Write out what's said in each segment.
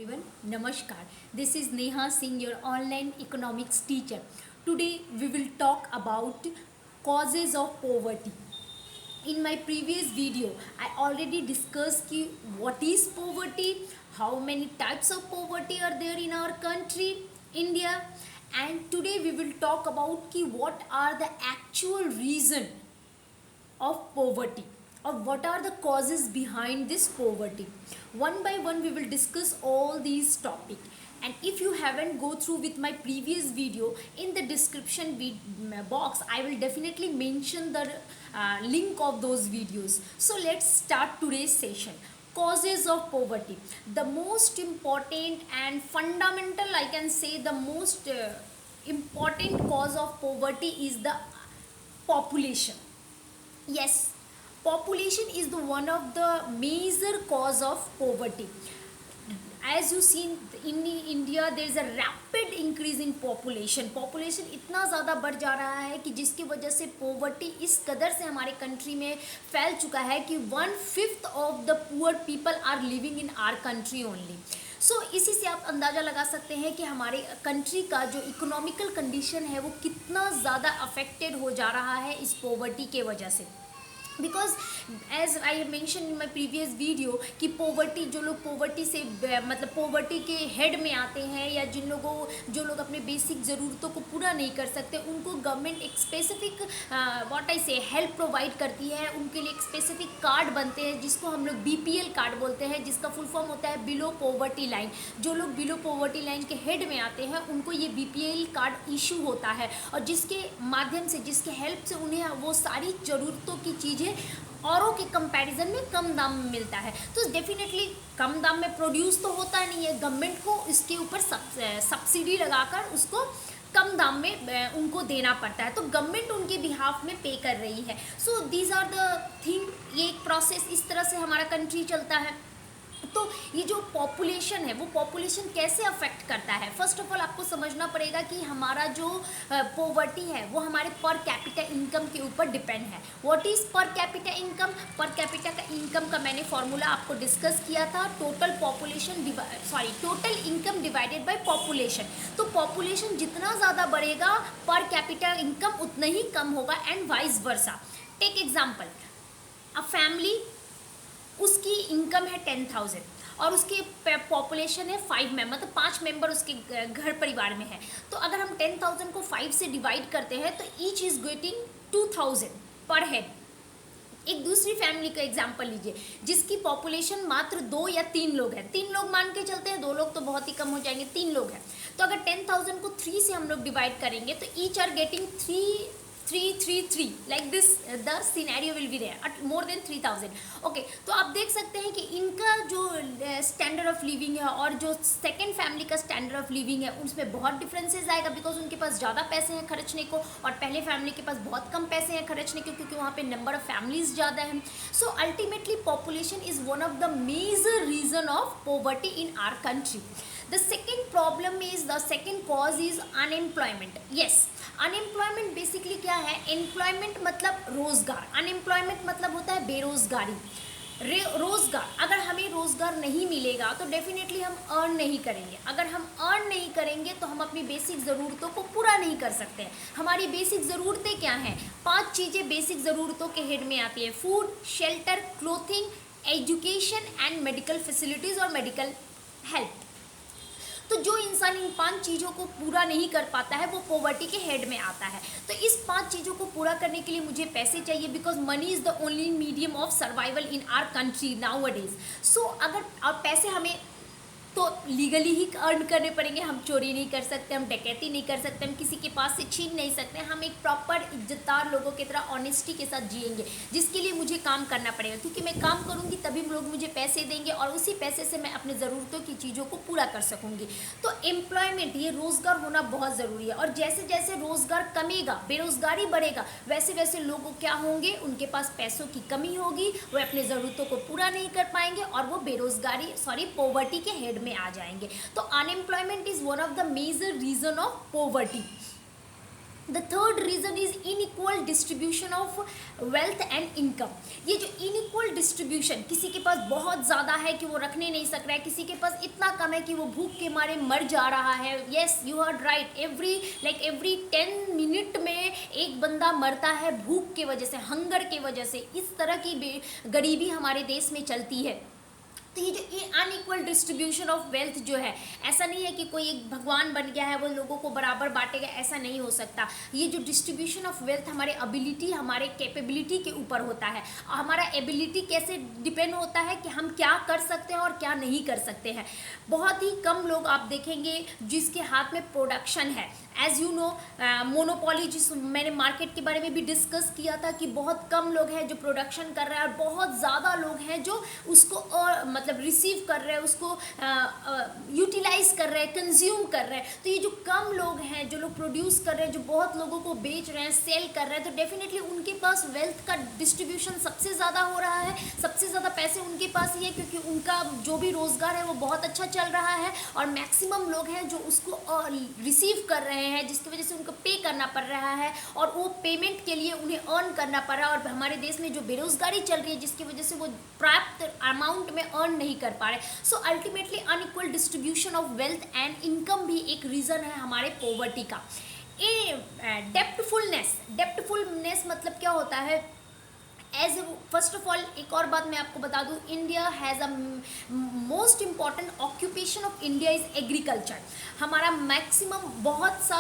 everyone. Namaskar. This is Neha Singh, your online economics teacher. Today we will talk about causes of poverty. In my previous video, I already discussed what is poverty, how many types of poverty are there in our country, India, and today we will talk about what are the actual reason of poverty or what are the causes behind this poverty. One by one we will discuss all these topics, and if you haven't go through with my previous video, in the description box I will definitely mention the link of those videos. So let's start today's session. Causes of poverty. The most important and fundamental, I can say, the most important cause of poverty is the population. Yes, population is the one of the major cause of poverty. As you see in India, there is a rapid increase in population इतना ज़्यादा बढ़ जा रहा है कि जिसकी वजह से पोवर्टी इस कदर से हमारे कंट्री में फैल चुका है कि 1/5 of the poor people are living in our country only. So इसी से आप अंदाज़ा लगा सकते हैं कि हमारे कंट्री का जो इकोनॉमिकल कंडीशन है वो कितना ज़्यादा अफेक्टेड हो जा रहा है इस पोवर्टी के वजह से. Because as I mention in my previous video कि पोवर्टी, जो लोग पोवर्टी से मतलब पोवर्टी के हेड में आते हैं या जो लोग अपने बेसिक ज़रूरतों को पूरा नहीं कर सकते, उनको गवर्नमेंट एक स्पेसिफिक व्हाट आई से हेल्प प्रोवाइड करती है. उनके लिए एक स्पेसिफिक कार्ड बनते हैं जिसको हम लोग BPL कार्ड बोलते हैं, जिसका फुल फॉर्म होता है बिलो पोवर्टी लाइन. जो लोग बिलो पोवर्टी लाइन के हेड में आते हैं उनको ये BPL कार्ड इशू होता है, और जिसके माध्यम से, जिसके हेल्प से उन्हें वो सारी ज़रूरतों की चीज़ें औरों के कंपैरिजन में कम दाम में मिलता है. तो डेफिनेटली कम दाम में प्रोड्यूस तो होता नहीं है, गवर्नमेंट को इसके ऊपर सब्सिडी लगाकर उसको कम दाम में उनको देना पड़ता है. तो गवर्नमेंट उनके बिहाफ में पे कर रही है. So these are the thing. ये एक प्रोसेस इस तरह से हमारा कंट्री चलता है. तो ये जो पॉपुलेशन है वो पॉपुलेशन कैसे अफेक्ट करता है, फर्स्ट ऑफ ऑल आपको समझना पड़ेगा कि हमारा जो पॉवर्टी है वो हमारे पर कैपिटा इनकम के ऊपर डिपेंड है. What is per capita income? Per capita का इनकम का मैंने फॉर्मूला आपको डिस्कस किया था, total income divided by population. तो पॉपुलेशन जितना ज़्यादा बढ़ेगा पर कैपिटा इनकम उतना ही कम होगा, and vice versa. Take example, a family, उसकी इनकम है 10,000 और उसकी पॉपुलेशन है 5 मेंबर, मतलब 5 मेंबर उसके घर परिवार में है. तो अगर हम 10,000 को 5 से डिवाइड करते हैं तो ईच इज़ गेटिंग 2,000 पर हेड. एक दूसरी फैमिली का एग्जांपल लीजिए जिसकी पॉपुलेशन मात्र 2 या 3 लोग हैं. 3 लोग मान के चलते हैं, 2 लोग तो बहुत ही कम हो जाएंगे, 3 लोग हैं. तो अगर 10,000 को 3 से हम लोग डिवाइड करेंगे तो each are getting 3 like this. The scenario will be there at more than 3,000. Okay, तो आप देख सकते हैं कि इनका जो स्टैंडर्ड ऑफ लिविंग है और जो सेकंड फैमिली का स्टैंडर्ड ऑफ लिविंग है उसमें बहुत डिफरेंसेस आएगा, बिकॉज उनके पास ज़्यादा पैसे हैं खर्चने को और पहले फैमिली के पास बहुत कम पैसे हैं खर्चने को, क्योंकि वहाँ पे नंबर ऑफ फैमिलीज ज़्यादा हैं. So ultimately population is one of the major reason of poverty in our country. The second cause is unemployment. Yes, unemployment basically क्या है? एम्प्लॉयमेंट मतलब रोजगार, अनएम्प्लॉयमेंट मतलब होता है बेरोजगारी. रोजगार, अगर हमें रोजगार नहीं मिलेगा तो डेफिनेटली हम अर्न नहीं करेंगे. अगर हम अर्न नहीं करेंगे तो हम अपनी बेसिक ज़रूरतों को पूरा नहीं कर सकते हैं. हमारी बेसिक ज़रूरतें क्या हैं? 5 चीज़ें बेसिक ज़रूरतों के हेड में आती है: food, shelter, clothing, education and medical facilities और मेडिकल हेल्प. तो जो इंसान इन 5 चीज़ों को पूरा नहीं कर पाता है वो पॉवर्टी के हेड में आता है. तो इस 5 चीज़ों को पूरा करने के लिए मुझे पैसे चाहिए, because money is the only medium of survival in our country nowadays. So अगर पैसे हमें तो लीगली ही अर्न करने पड़ेंगे. हम चोरी नहीं कर सकते, हम डकैती नहीं कर सकते, हम किसी के पास से छीन नहीं सकते. हम एक प्रॉपर इज्जतदार लोगों की तरह ऑनेस्टी के साथ जिएंगे, जिसके लिए मुझे काम करना पड़ेगा, क्योंकि मैं काम करूंगी तभी लोग मुझे पैसे देंगे और उसी पैसे से मैं अपनी ज़रूरतों की चीज़ों को पूरा कर सकूंगी. तो एम्प्लॉयमेंट, ये रोज़गार होना बहुत ज़रूरी है. और जैसे जैसे रोज़गार कमेगा, बेरोज़गारी बढ़ेगा, वैसे वैसे लोगों क्या होंगे, उनके पास पैसों की कमी होगी, वो अपने ज़रूरतों को पूरा नहीं कर पाएंगे और वो पॉवर्टी के हेड में आ जाएंगे. तो unemployment is one of the major reason of poverty. The third reason is inequal distribution of wealth and income. ये जो इनइक्वल डिस्ट्रीब्यूशन, किसी के पास बहुत ज़्यादा है कि वो रखने नहीं सक रहा है, किसी के पास इतना कम है कि वो भूख के मारे मर जा रहा है। Yes, you are right, every 10 minute में एक बंदा मरता है भूख के वजह से, हंगर के वजह से। इस तरह की गरीबी हमारे देश में चलती है। तो ये जो अनइक्वल डिस्ट्रीब्यूशन ऑफ वेल्थ जो है, ऐसा नहीं है कि कोई एक भगवान बन गया है वो लोगों को बराबर बांटेगा, ऐसा नहीं हो सकता। ये जो डिस्ट्रीब्यूशन ऑफ वेल्थ हमारे एबिलिटी, हमारे कैपेबिलिटी के ऊपर होता है। हमारा एबिलिटी कैसे डिपेंड होता है कि हम क्या कर सकते हैं और क्या नहीं कर सकते हैं। बहुत ही कम लोग आप देखेंगे जिसके हाथ में प्रोडक्शन है। एज यू नो, मोनोपोली, जिस मैंने मार्केट के बारे में भी डिस्कस किया था कि बहुत कम लोग हैं जो प्रोडक्शन कर रहे हैं और बहुत ज़्यादा लोग हैं जो उसको मतलब रिसीव कर रहे हैं, उसको यूटिलाइज कर रहे हैं, कंज्यूम कर रहे हैं। तो ये जो कम लोग हैं जो लोग प्रोड्यूस कर रहे हैं, जो बहुत लोगों को बेच रहे हैं, सेल कर रहे हैं, तो डेफिनेटली उनके पास वेल्थ का डिस्ट्रीब्यूशन सबसे ज़्यादा हो रहा है, सबसे ज़्यादा पैसे उनके पास ही है, क्योंकि उनका जो भी रोज़गार है वो बहुत अच्छा चल रहा है और मैक्सिमम लोग हैं जो उसको रिसीव कर रहे हैं, जिसकी वजह से उनको पे करना पड़ रहा है और वो पेमेंट के लिए उन्हें अर्न करना पड़ रहा है। और हमारे देश में जो बेरोजगारी चल रही है जिसकी वजह से वो प्राप्त अमाउंट में अर्न नहीं कर पा रहे। So ultimately unequal distribution of wealth and income भी एक रीज़न है हमारे पॉवर्टी का। डेप्टफुलनेस मतलब क्या होता है? एज फर्स्ट ऑफ ऑल एक और बात मैं आपको बता दूं, India has a most important occupation of India is agriculture. हमारा मैक्सिमम बहुत सा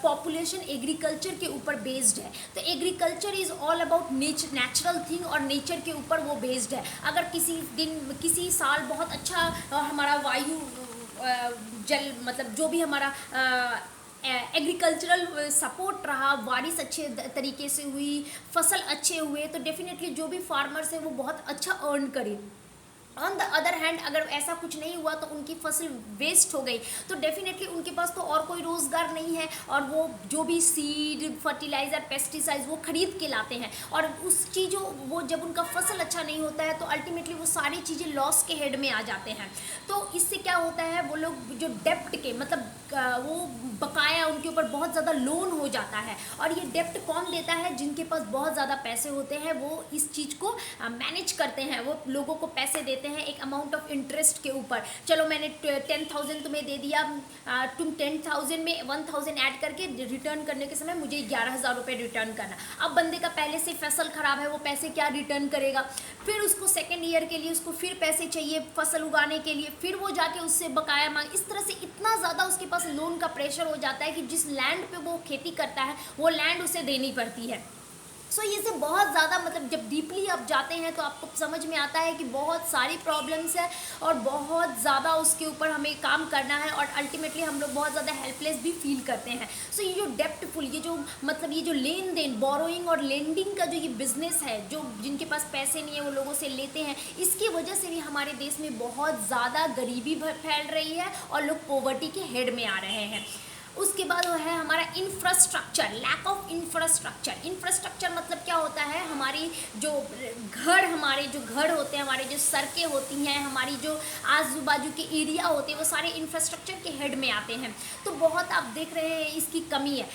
पॉपुलेशन एग्रीकल्चर के ऊपर बेस्ड है। तो agriculture is all about natural thing और नेचर के ऊपर वो बेस्ड है। अगर किसी साल बहुत अच्छा हमारा वायु जल मतलब जो भी हमारा एग्रीकल्चरल सपोर्ट रहा, बारिश अच्छे तरीके से हुई, फसल अच्छे हुए, तो डेफिनेटली जो भी फार्मर्स हैं वो बहुत अच्छा अर्न करे। ऑन द अदर हैंड अगर ऐसा कुछ नहीं हुआ तो उनकी फसल वेस्ट हो गई, तो डेफिनेटली उनके पास तो और कोई रोज़गार नहीं है और वो जो भी सीड, फर्टिलाइज़र, पेस्टिसाइड्स वो खरीद के लाते हैं और उस चीज़ों वो जब उनका फसल अच्छा नहीं होता है तो अल्टीमेटली वो सारी चीज़ें लॉस के हेड में आ जाते हैं। तो इससे क्या होता है, वो लोग जो डेप्ट के मतलब वो बकाया उनके ऊपर बहुत ज़्यादा लोन हो जाता है। और ये डेप्ट कौन देता है? जिनके पास बहुत ज़्यादा पैसे होते हैं वो इस चीज़ को मैनेज करते हैं, वो लोगों को पैसे देते हैं एक अमाउंट ऑफ इंटरेस्ट के ऊपर। चलो मैंने 10,000 तुम्हें दे दिया, तुम 10,000 में 1,000 ऐड करके रिटर्न करने के समय मुझे 11,000 रुपये रिटर्न करना। अब बंदे का पहले से फसल खराब है, वो पैसे क्या रिटर्न करेगा? फिर उसको सेकेंड ईयर के लिए उसको फिर पैसे चाहिए फसल उगाने के लिए, फिर वो जाके उससे बकाया मांग। इस तरह से इतना ज़्यादा उसके पास लोन का प्रेशर हो जाता है कि जिस लैंड पे वो खेती करता है वो लैंड उसे देनी पड़ती है। सो ये से बहुत ज़्यादा मतलब जब डीपली आप जाते हैं तो आपको समझ में आता है कि बहुत सारी प्रॉब्लम्स है और बहुत ज़्यादा उसके ऊपर हमें काम करना है और अल्टीमेटली हम लोग बहुत ज़्यादा हेल्पलेस भी फील करते हैं। सो ये जो डेप्टफुल, ये जो मतलब ये जो लेन देन, बोरोइंग और लेंडिंग का जो ये बिजनेस है, जो जिनके पास पैसे नहीं है वो लोगों से लेते हैं, इसकी वजह से भी हमारे देश में बहुत ज़्यादा गरीबी फैल रही है और लोग पॉवर्टी के हेड में आ रहे हैं। उसके बाद वो है हमारा infrastructure, lack of infrastructure. Infrastructure मतलब क्या होता है? हमारी जो हमारे जो घर होते हैं, हमारे जो सड़कें होती हैं, हमारी जो आजू बाजू के एरिया होते हैं, वो सारे इंफ्रास्ट्रक्चर के हेड में आते हैं। तो बहुत आप देख रहे हैं इसकी कमी है।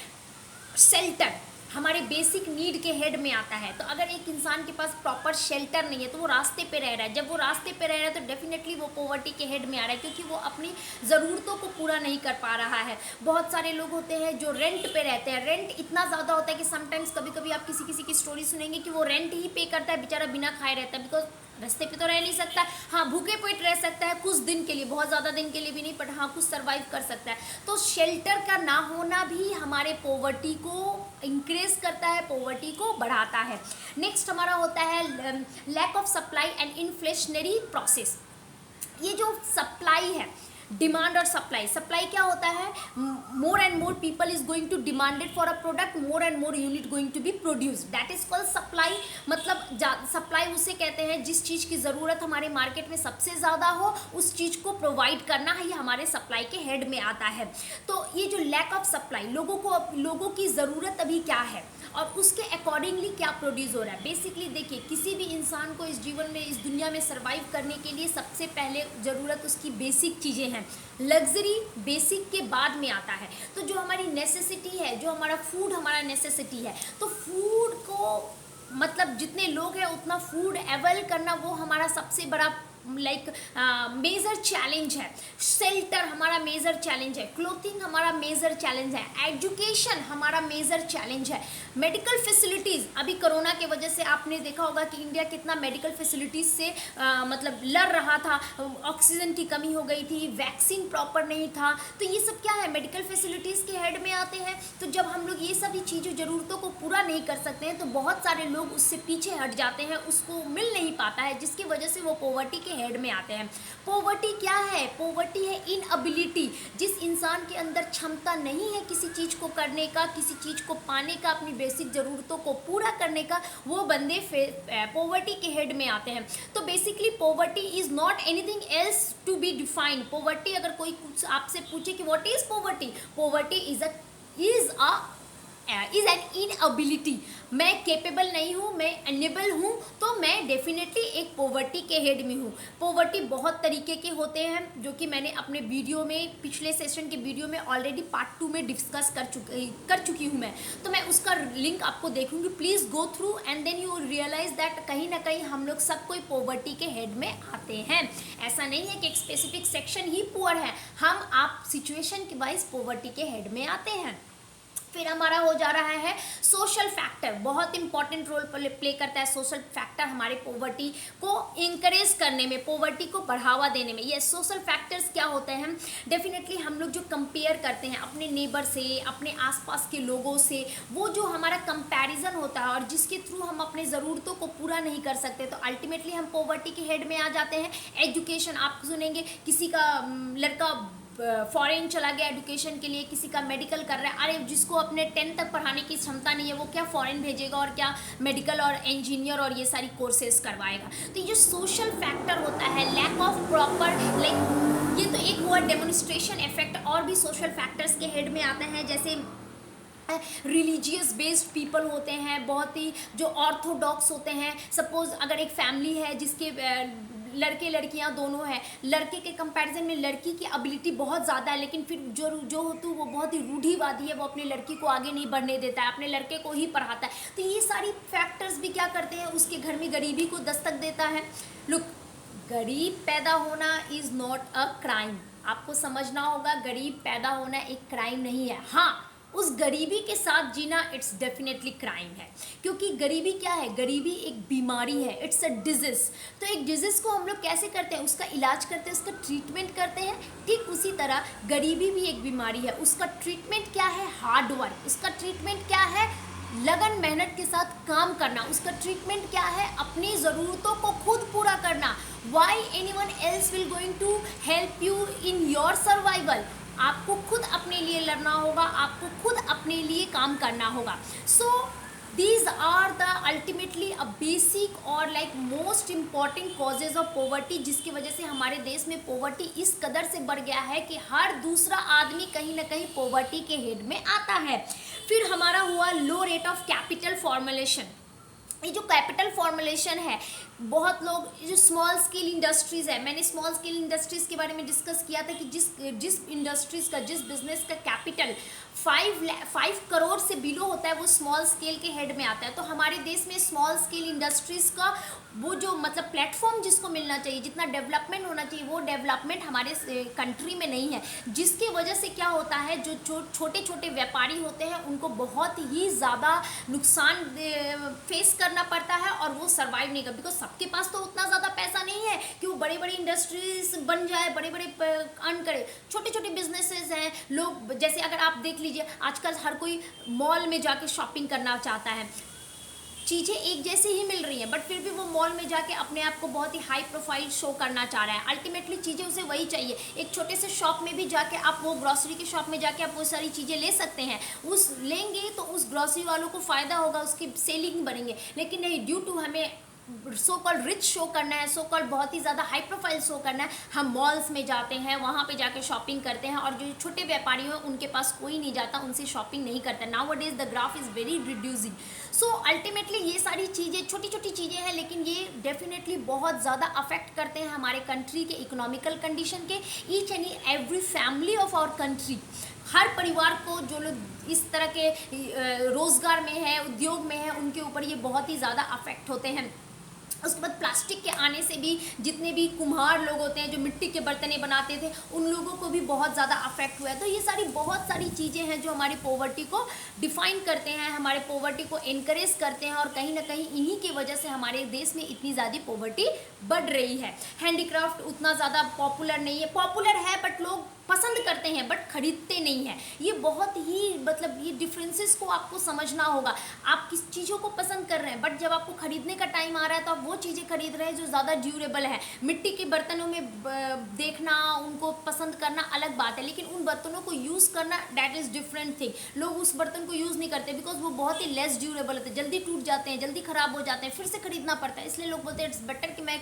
शेल्टर हमारे बेसिक नीड के हेड में आता है। तो अगर एक इंसान के पास प्रॉपर शेल्टर नहीं है तो वो रास्ते पे रह रहा है। जब वो रास्ते पे रह रहा है तो डेफिनेटली वो पॉवर्टी के हेड में आ रहा है, क्योंकि वो अपनी ज़रूरतों को पूरा नहीं कर पा रहा है। बहुत सारे लोग होते हैं जो रेंट पे रहते हैं। रेंट इतना ज़्यादा होता है कि समटाइम्स कभी कभी आप किसी की स्टोरी सुनेंगे कि वो रेंट ही पे करता है, बेचारा बिना खाए रहता है, बिकॉज रास्ते पे तो रह नहीं सकता। हाँ, भूखे पेट रह सकता है कुछ दिन के लिए, बहुत ज़्यादा दिन के लिए भी नहीं, बट हाँ कुछ सर्वाइव कर सकता है। तो शेल्टर का ना होना भी हमारे पॉवर्टी को इंक्रीज करता है, पॉवर्टी को बढ़ाता है। नेक्स्ट हमारा होता है lack of supply and inflationary process. ये जो सप्लाई है, डिमांड और सप्लाई क्या होता है? More and more people is going to demanded for a product, more and more unit going to be produce, that is called supply. मतलब supply उसे कहते हैं जिस चीज़ की ज़रूरत हमारे मार्केट में सबसे ज़्यादा हो, उस चीज़ को प्रोवाइड करना है, ये हमारे सप्लाई के हेड में आता है। तो ये जो लैक ऑफ सप्लाई, लोगों की ज़रूरत अभी क्या है और उसके अकॉर्डिंगली क्या प्रोड्यूस हो रहा है। बेसिकली देखिए, किसी भी इंसान को इस जीवन में, इस दुनिया में सर्वाइव करने के लिए सबसे पहले ज़रूरत उसकी बेसिक चीज़ें हैं। हैं। लग्जरी बेसिक के बाद में आता है। तो जो हमारी नेसेसिटी है, जो हमारा फूड हमारा नेसेसिटी है, तो फूड को मतलब जितने लोग हैं उतना फूड अवेल करना वो हमारा सबसे बड़ा मेजर चैलेंज है। शेल्टर हमारा मेजर चैलेंज है, क्लोथिंग हमारा मेजर चैलेंज है, एजुकेशन हमारा मेजर चैलेंज है, मेडिकल फैसिलिटीज़। अभी कोरोना के वजह से आपने देखा होगा कि इंडिया कितना मेडिकल फैसिलिटीज़ से मतलब लड़ रहा था, ऑक्सीजन की कमी हो गई थी, वैक्सीन प्रॉपर नहीं था। तो ये सब क्या है, मेडिकल फैसिलिटीज़ के हेड में आते हैं। तो जब हम लोग ये सभी चीज़ों ज़रूरतों को पूरा नहीं कर सकते हैं तो बहुत सारे लोग उससे पीछे हट जाते हैं, उसको मिल नहीं पाता है, जिसकी वजह से वो पॉवर्टी के हेड में आते हैं। पॉवर्टी क्या है? पॉवर्टी है इनएबिलिटी। जिस इंसान के अंदर क्षमता नहीं है किसी चीज़ को करने का, किसी चीज़ को पाने का, अपनी बेसिक ज़रूरतों को पूरा करने का, वो बंदे पॉवर्टी के हेड में आते हैं। तो basically poverty is not anything else to be defined. Poverty अगर कोई कुछ आपसे पूछे कि what is poverty, poverty is an inability. मैं केपेबल नहीं हूँ, मैं अनेबल हूँ, तो मैं डेफिनेटली एक पॉवर्टी के हेड में हूँ। पॉवर्टी बहुत तरीके के होते हैं जो कि मैंने अपने वीडियो में, पिछले सेशन के वीडियो में ऑलरेडी पार्ट 2 में डिस्कस कर चुकी हूँ मैं। तो मैं उसका लिंक आपको देखूँगी, please go through and then you realize that कहीं ना कहीं हम लोग सब कोई पॉवर्टी के हेड में आते हैं। ऐसा नहीं है कि एक स्पेसिफिक सेक्शन ही पुअर है, हम आप सिचुएशन के वाइज पॉवर्टी के हेड में आते हैं। फिर हमारा हो जा रहा है सोशल फैक्टर। बहुत इंपॉर्टेंट रोल प्ले करता है सोशल फैक्टर हमारे पॉवर्टी को इंकरेज करने में, पॉवर्टी को बढ़ावा देने में। ये सोशल फैक्टर्स क्या होते हैं? डेफिनेटली हम लोग जो कंपेयर करते हैं अपने नेबर से, अपने आसपास के लोगों से, वो जो हमारा कंपैरिजन होता है और जिसके थ्रू हम अपने ज़रूरतों को पूरा नहीं कर सकते, तो अल्टीमेटली हम पॉवर्टी के हेड में आ जाते हैं। एजुकेशन, आप सुनेंगे किसी का लड़का फॉरेन चला गया एजुकेशन के लिए, किसी का मेडिकल कर रहा है, अरे जिसको अपने 10 तक पढ़ाने की क्षमता नहीं है वो क्या फॉरेन भेजेगा और क्या मेडिकल और इंजीनियर और ये सारी कोर्सेज करवाएगा। तो ये सोशल फैक्टर होता है, लैक ऑफ प्रॉपर ये तो एक हुआ डेमोन्स्ट्रेशन इफेक्ट। और भी सोशल फैक्टर्स के हेड में आते हैं, जैसे रिलीजियस बेस्ड पीपल होते हैं, बहुत ही जो ऑर्थोडॉक्स होते हैं। सपोज अगर एक फैमिली है जिसके लड़के लड़कियां दोनों हैं, लड़के के कंपैरिजन में लड़की की एबिलिटी बहुत ज़्यादा है, लेकिन फिर जो होती वो बहुत ही रूढ़िवादी है, वो अपनी लड़की को आगे नहीं बढ़ने देता है, अपने लड़के को ही पढ़ाता है। तो ये सारी फैक्टर्स भी क्या करते हैं, उसके घर में गरीबी को दस्तक देता है। लुक, गरीब पैदा होना इज़ नॉट अ क्राइम। आपको समझना होगा, गरीब पैदा होना एक क्राइम नहीं है। हाँ, उस गरीबी के साथ जीना इट्स डेफिनेटली क्राइम है, क्योंकि गरीबी क्या है? गरीबी एक बीमारी है, इट्स अ डिजीज़। तो एक डिजीज़ को हम लोग कैसे करते हैं? उसका इलाज करते हैं, उसका ट्रीटमेंट करते हैं। ठीक उसी तरह गरीबी भी एक बीमारी है, उसका ट्रीटमेंट क्या है? Hard work. उसका ट्रीटमेंट क्या है? लगन मेहनत के साथ काम करना। उसका ट्रीटमेंट क्या है? अपनी ज़रूरतों को खुद पूरा करना। Why anyone else will going to help you in your survival? आपको खुद अपने लिए लड़ना होगा, आपको खुद अपने लिए काम करना होगा। So these are the ultimately a basic और like most important causes of poverty, जिसकी वजह से हमारे देश में पॉवर्टी इस कदर से बढ़ गया है कि हर दूसरा आदमी कहीं ना कहीं पॉवर्टी के हेड में आता है। फिर हमारा हुआ लो रेट ऑफ कैपिटल फॉर्मुलेशन। ये जो कैपिटल फॉर्मुलेशन है, बहुत लोग जो स्मॉल स्केल इंडस्ट्रीज़ है, मैंने स्मॉल स्केल इंडस्ट्रीज़ के बारे में डिस्कस किया था कि जिस इंडस्ट्रीज़ का, जिस बिजनेस का कैपिटल 5 करोड़ से बिलो होता है वो स्मॉल स्केल के हेड में आता है। तो हमारे देश में स्मॉल स्केल इंडस्ट्रीज़ का वो जो मतलब प्लेटफॉर्म जिसको मिलना चाहिए, जितना डेवलपमेंट होना चाहिए, वो डेवलपमेंट हमारे कंट्री में नहीं है, जिसकी वजह से क्या होता है, जो छोटे छोटे व्यापारी होते हैं उनको बहुत ही ज़्यादा नुकसान फेस करना पड़ता है और वो सर्वाइव नहीं कर, बिकॉज सबके पास तो उतना ज़्यादा पैसा नहीं है कि वो बड़े बड़े इंडस्ट्रीज बन जाए, बड़े बड़े अर्न करे। छोटे छोटे बिजनेसेस हैं लोग, जैसे अगर आप देख लीजिए आजकल हर कोई मॉल में जाके शॉपिंग करना चाहता है, चीज़ें एक जैसी ही मिल रही हैं, बट फिर भी वो मॉल में जाके अपने आप को बहुत ही हाई प्रोफाइल शो करना चाह रहा है। अल्टीमेटली चीज़ें उसे वही चाहिए। एक छोटे से शॉप में भी जाके आप, वो ग्रॉसरी के शॉप में जाके आप वो सारी चीज़ें ले सकते हैं, लेंगे तो उस ग्रॉसरी वालों को फ़ायदा होगा, उसकी सेलिंग बढ़ेंगे। लेकिन नहीं, ड्यू टू हमें सो कॉल्ड रिच शो करना है, सो कॉल्ड बहुत ही ज़्यादा हाई प्रोफाइल शो करना है, हम मॉल्स में जाते हैं, वहाँ पे जाके शॉपिंग करते हैं, और जो छोटे व्यापारी हैं उनके पास कोई नहीं जाता, उनसे शॉपिंग नहीं करता। Now days the graph is very reducing. So ultimately ये सारी चीज़ें छोटी छोटी चीज़ें हैं, लेकिन ये डेफिनेटली बहुत ज़्यादा अफेक्ट करते हैं हमारे कंट्री के इकोनॉमिकल कंडीशन के। Each and every family of our country, हर परिवार को, जो लोग इस तरह के रोज़गार में है, उद्योग में है, उनके ऊपर ये बहुत ही ज़्यादा अफेक्ट होते हैं। उसके बाद प्लास्टिक के आने से भी जितने भी कुम्हार लोग होते हैं जो मिट्टी के बर्तने बनाते थे, उन लोगों को भी बहुत ज़्यादा अफेक्ट हुआ है। तो ये सारी बहुत सारी चीज़ें हैं जो हमारी पॉवर्टी को डिफाइन करते हैं, हमारे पॉवर्टी को इनकरेज करते हैं, और कहीं ना कहीं इन्हीं की वजह से हमारे देश में इतनी ज़्यादा पॉवर्टी बढ़ रही है। हैंडीक्राफ्ट उतना ज़्यादा पॉपुलर नहीं है, पॉपुलर है बट लोग पसंद करते हैं बट खरीदते नहीं हैं। ये बहुत ही मतलब ये डिफरेंसेस को आपको समझना होगा। आप किस चीज़ों को पसंद कर रहे हैं, बट जब आपको खरीदने का टाइम आ रहा है तो आप वो चीज़ें खरीद रहे हैं जो ज़्यादा ड्यूरेबल है। मिट्टी के बर्तनों में देखना, उनको पसंद करना अलग बात है, लेकिन उन बर्तनों को यूज़ करना दैट इज़ डिफरेंट थिंग। लोग उस बर्तन को यूज़ नहीं करते बिकॉज वो बहुत ही लेस ड्यूरेबल होते हैं, जल्दी टूट जाते हैं, जल्दी ख़राब हो जाते हैं, फिर से खरीदना पड़ता है। इसलिए लोग बोलते हैं इट्स बेटर कि मैं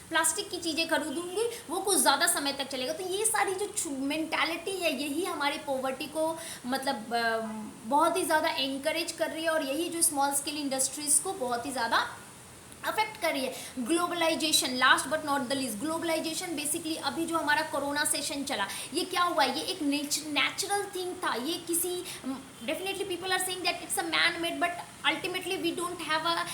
प्लास्टिक की चीज़ें खरीदूंगी, वो कुछ ज़्यादा समय तक चलेगा। तो ये सारी जो मेंटालिटी है, यही हमारी पॉवर्टी को मतलब बहुत ही ज़्यादा एनकरेज कर रही है, और यही जो स्मॉल स्केल इंडस्ट्रीज़ को बहुत ही ज़्यादा अफेक्ट कर रही है। Globalization, last but not the least, globalization basically अभी जो हमारा कोरोना सेशन चला, ये क्या हुआ, ये एक नेचुरल थिंग था। ये किसी definitely people are saying that it's a man made, but ultimately we don't have a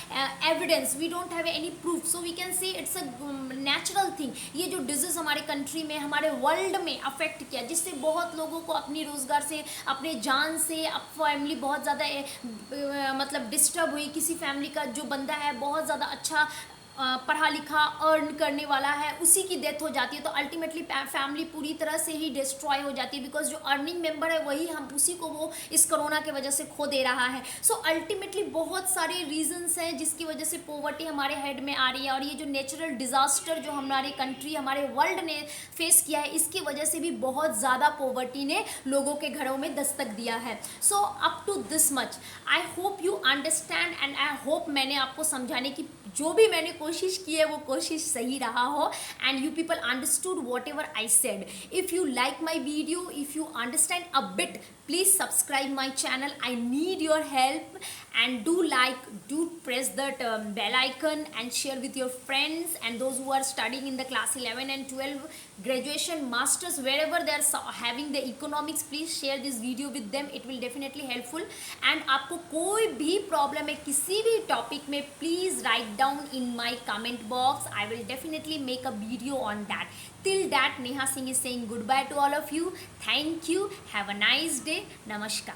evidence, we don't have any proof, so we can say it's a natural thing. ये जो disease हमारे country में, हमारे world में affect किया, जिससे बहुत लोगों को अपनी रोजगार से, अपने जान से, अब फैमिली बहुत ज़्यादा मतलब डिस्टर्ब हुई। किसी फैमिली का जो बंदा है बहुत ज़्यादा अच्छा पढ़ा लिखा अर्न करने वाला है, उसी की डेथ हो जाती है, तो अल्टीमेटली फैमिली पूरी तरह से ही डिस्ट्रॉय हो जाती है, बिकॉज जो अर्निंग मेंबर है वही हम उसी को वो इस कोरोना के वजह से खो दे रहा है। सो अल्टीमेटली बहुत सारे रीजंस हैं जिसकी वजह से पॉवर्टी हमारे हेड में आ रही है, और ये जो नेचुरल डिजास्टर जो हमारे कंट्री, हमारे वर्ल्ड ने फेस किया है, इसकी वजह से भी बहुत ज़्यादा पॉवर्टी ने लोगों के घरों में दस्तक दिया है। So up to this much I hope you understand, and I hope मैंने आपको समझाने की जो भी मैंने कोशिश की है वो कोशिश सही रहा हो, and you people understood what ever I said. If you like my video, if you understand a bit, please subscribe my channel. I need your help, and do press that bell icon and share with your friends, and those who are studying in the class 11 and 12, graduation, masters, wherever they are having the economics, please share this video with them. It will definitely helpful. And आपको कोई भी problem है किसी भी topic में, please write down in my comment box. I will definitely make a video on that. Till that, Neha Singh is saying goodbye to all of you. Thank you. Have a nice day. Namaskar.